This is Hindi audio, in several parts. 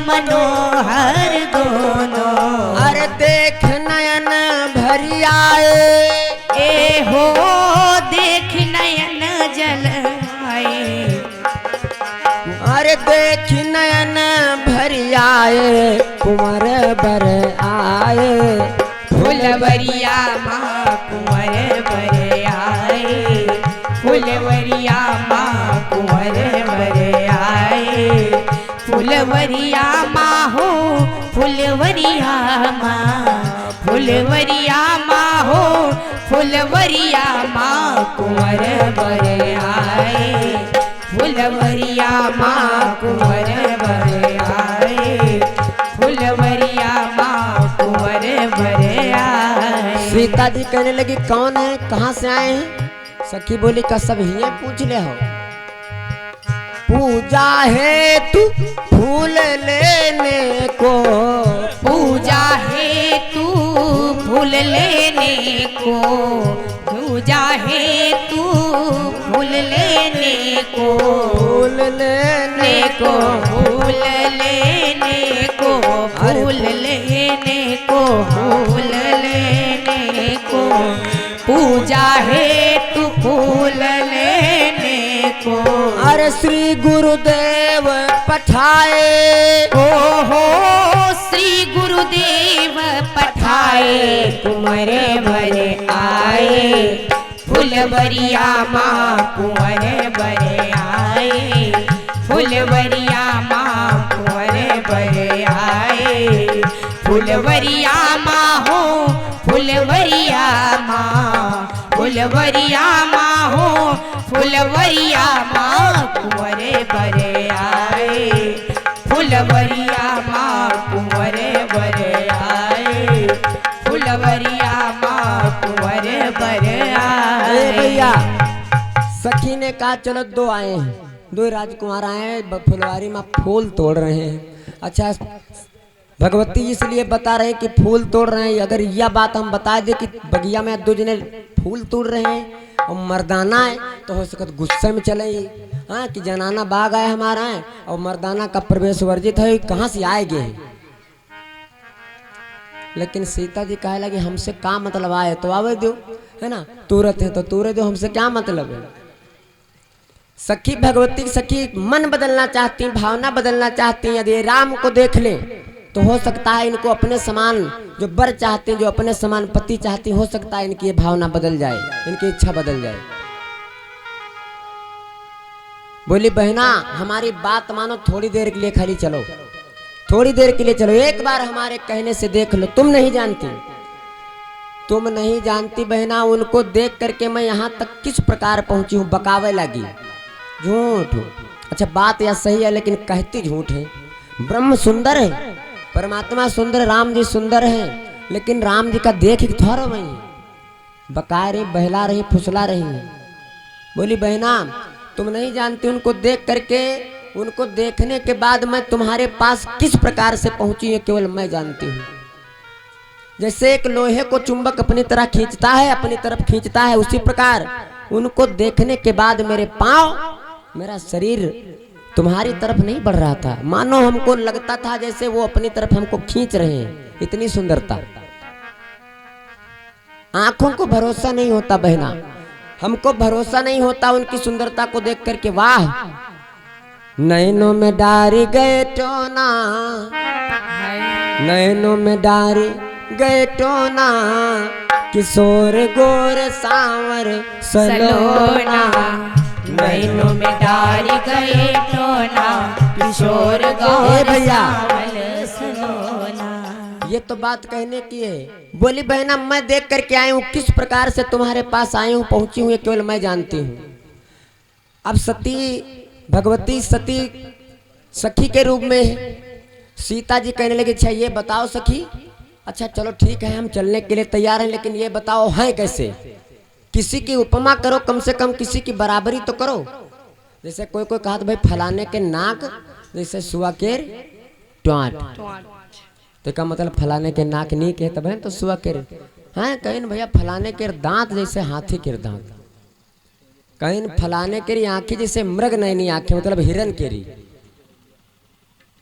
मनोहर दोनों। अरे देख नयन भरी आए, ए हो देख नयन जल आए। अरे देख नयन भरी आए, कुंवर बर आए। फुलवरिया माँ कुंवर बर आए, फुलवरिया माँ कुंवर बर आए। फुलवरिया माँ हो फुलवरिया माँ, फुलवरिया माँ हो फुलवरिया माँ कुंवर बर आए। फुलवरिया माँ कुंवर बर आए, फुलवरिया माँ कुंवर बर आए। सीता जी कहने लगी कौन है, कहाँ से आए हैं? सखी बोली का सब ही पूछ ले हो। पूजा है तू फूल लेने को, पूजा है तू फूल लेने को, पूजा है तू फूल लेने को, फूल लेने को फूल लेने को, फूल लेने को, फूल लेने को। पूजा है तू फूल लेने को। अरे श्री गुरुदेव पठाए, ओ हो श्री गुरुदेव पठाए, कुंवर बर आए। फुलवरिया माँ कुंवर बर आए, फुलवरिया माँ कुंवर बर आए। फुलवरिया माँ हो फुलवरिया माँ, फुलवरिया माँ हो फुलवरिया माँ कुंवर बर आए। फुलवरिया माँ कुंवर बर आए, फुलवरिया माँ कुंवर बर आए। भैया सखी ने कहा चलो दो आए हैं, दो राजकुमार आए हैं, फुलवारी में फूल तोड़ रहे हैं। अच्छा भगवती इसलिए बता रहे हैं कि फूल तोड़ रहे हैं। अगर यह बात हम बता दे कि बगिया में दो जने फूल तोड़ रहे हैं और मर्दाना है तो हो सकता गुस्से में चले हाँ कि जनाना बाग आए हमारा है और मर्दाना का प्रवेश वर्जित है, कहाँ से आएंगे। लेकिन सीता जी कहे लगे हमसे क्या मतलब आए तो आवे दो, है ना, तुरंत है तो तुरंत दो, हमसे क्या मतलब है। सखी भगवती सखी मन बदलना चाहती, भावना बदलना चाहती। यदि राम को देख ले तो हो सकता है इनको अपने समान जो बर चाहते हैं, जो अपने समान पति चाहती, हो सकता है इनकी ये भावना बदल जाए, इनकी इच्छा बदल जाए। बोली बहना हमारी बात मानो, थोड़ी देर के लिए खाली चलो, थोड़ी देर के लिए चलो, एक बार हमारे कहने से देख लो। तुम नहीं जानती, तुम नहीं जानती बहना, उनको देख करके मैं यहाँ तक किस प्रकार पहुंची हूँ। बकावे लगी, झूठ। अच्छा बात या सही है लेकिन कहती झूठ है। ब्रह्म सुंदर है, परमात्मा सुंदर, राम जी सुंदर है, लेकिन राम जी का देख थोड़ा वही बका रही, बहला रही, फुसला रही है। बोली बहना तुम नहीं जानती, उनको देख करके, उनको देखने के बाद मैं तुम्हारे पास किस प्रकार से पहुंची है केवल मैं जानती हूँ। जैसे एक लोहे को चुंबक अपनी तरह खींचता है, अपनी तरफ खींचता है, उसी प्रकार उनको देखने के बाद मेरे पांव, मेरा शरीर तुम्हारी तरफ नहीं बढ़ रहा था। मानो हमको लगता था जैसे वो अपनी तरफ हमको खींच रहे हैं, इतनी सुंदरता। आंखों को भरोसा नहीं होता बहना, हमको भरोसा नहीं होता उनकी सुंदरता को देख करके। वाह नैनों में डारी गए टोना, नैनों में डारी गए टोना, किशोर गोर सांवर सलोना। नैनों में डारी गए टोना, किशोर गोर सांवर सलोना। ये तो बात कहने की है। बोली बहना मैं देख करके आई हूँ, किस प्रकार से तुम्हारे पास आई हूँ, पहुंची हूँ, ये केवल मैं जानती हूँ। अब सती भगवती सती सखी के रूप में है। सीता जी कहने लगी अच्छा ये बताओ सखी, अच्छा चलो ठीक है हम चलने के लिए तैयार हैं, लेकिन ये बताओ है कैसे। किसी की उपमा करो, कम से कम किसी की बराबरी तो करो। जैसे कोई कोई कहा तो भाई फलाने के नाक जैसे सुआ के ट्वाट, तो क्या मतलब फलाने के नाक नीक है तब है तो सुआ के हैं। कहीं भैया फलाने के दांत जैसे हाथी के दांत, कहीं फलाने के आंखें जैसे मृग नयनी आंखें, मतलब हिरन केरी।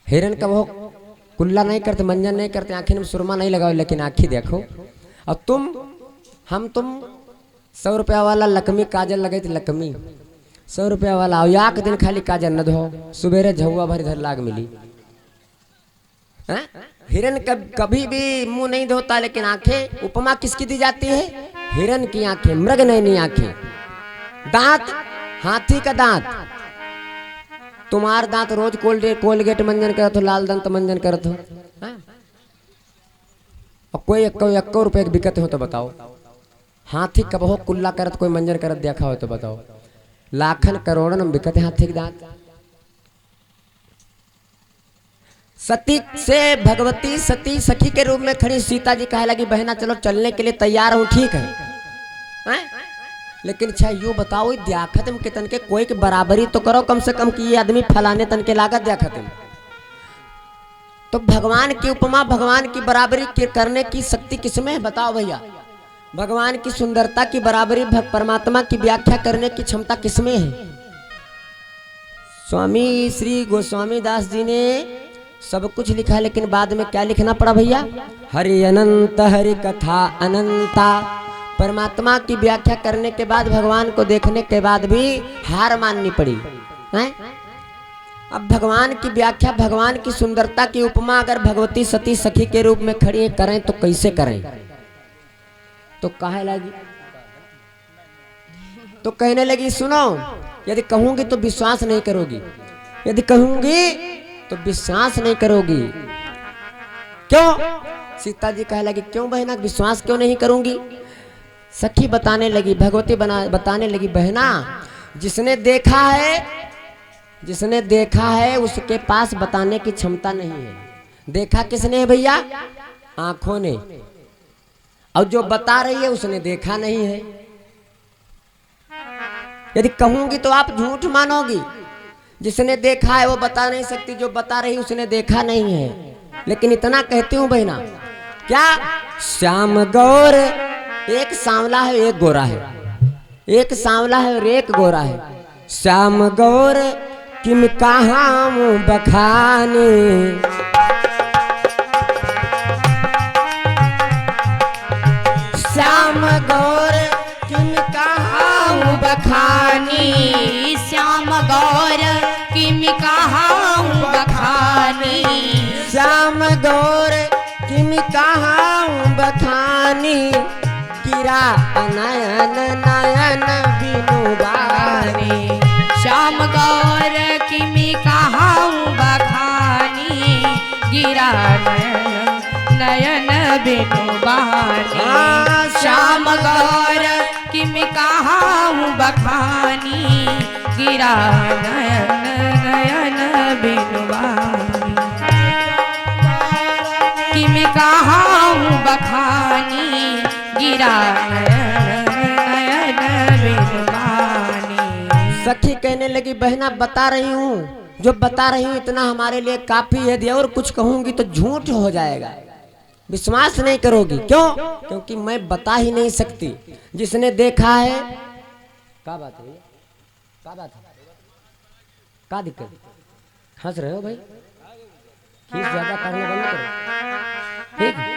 हिरन का वो कुल्ला नहीं करते, मंजन नहीं करते, आंखें में सुरमा नहीं लगाओ, लेकिन आँखी देखो। और तुम 100 रुपया वाला लकमी काजल लगे थे, लकमी 100 रुपया वाला, और या के दिन खाली काजल न धो, सुबेरे झुआ भर इधर लाग मिली। हिरन कभी भी मुंह नहीं धोता, लेकिन आंखें, उपमा किसकी दी जाती है? हिरन की आंखें, मृग नयनी आंखें। दांत हाथी का दांत, तुम्हार दांत रोज कोलगेट मंजन करत हो, लाल दंत मंजन करत हो, और कोई 1 रुपये बिकत हो तो बताओ। हाथी कब हो कुल्ला करत कोई मंजन करत देखा हो तो बताओ। लाखन करोड़न बिकत है हाथी के दांत। सती से भगवती सती सखी के रूप में खड़ी सीता जी कहे लगी बहना चलो चलने के लिए तैयार हूं, ठीक है, लेकिन अच्छा यूं बताओ दियाखत में कितन के कोई के बराबरी तो करो कम से कम कि ये आदमी फलाने तन के लागत दियाखत में। तो भगवान की उपमा, भगवान की बराबरी करने की शक्ति किसमें है बताओ भैया? भगवान की सुंदरता की बराबरी, परमात्मा की व्याख्या करने की क्षमता किसमें है? स्वामी श्री गोस्वामी दास जी ने सब कुछ लिखा, लेकिन बाद में क्या लिखना पड़ा भैया? हरि अनंत हरि कथा अनंता। परमात्मा की व्याख्या करने के बाद, भगवान को देखने के बाद भी हार माननी पड़ी है? अब भगवान की व्याख्या, भगवान की सुंदरता की उपमा अगर भगवती सती सखी के रूप में खड़ी करें तो कैसे करें? तो कहे लगी, तो कहने लगी सुनो, यदि कहूंगी तो विश्वास नहीं करोगी, यदि कहूंगी तो विश्वास नहीं करोगी। क्यों? सीता जी कहे लगी क्यों बहना विश्वास क्यों नहीं करूंगी? सखी बताने लगी, भगवती बताने लगी, बहना जिसने देखा है उसके पास बताने की क्षमता नहीं है। देखा किसने है भैया? आंखों ने। और जो बता रही है उसने देखा नहीं है। यदि कहूंगी तो आप झूठ मानोगी। जिसने देखा है वो बता नहीं सकती, जो बता रही उसने देखा नहीं है। लेकिन इतना कहती हूं बहना, क्या श्याम गौर, एक सांवला है एक गोरा है, एक सांवला है और एक गोरा है। श्याम गौर किम कहाँ बखाने, श्याम गौर किम कहाँ बखानी, श्याम गौर किम कहाँ बखानी, श्याम गौर किम कहाँ बखानी, गिरा नयन नयन बिनु बानी। श्याम गौर किम कहाँ बखानी, गिरा नयन बिनु बानी। श्याम गौर किम कहाँ बखानी, गिरा नयन बिनु बानी। किम कहाँ बखानी, गिरा नयन बिनु बानी। सखी कहने लगी बहना बता रही हूँ, जो बता रही हूँ इतना हमारे लिए काफी है। यदि और कुछ कहूंगी तो झूठ हो जाएगा, विश्वास नहीं करोगी। क्यों? क्योंकि मैं बता ही नहीं सकती। जिसने देखा है, क्या बात है, क्या बात है, क्या दिक्कत, हंस रहे हो भाई? खींच ज्यादा करना बंद करो, ठीक है?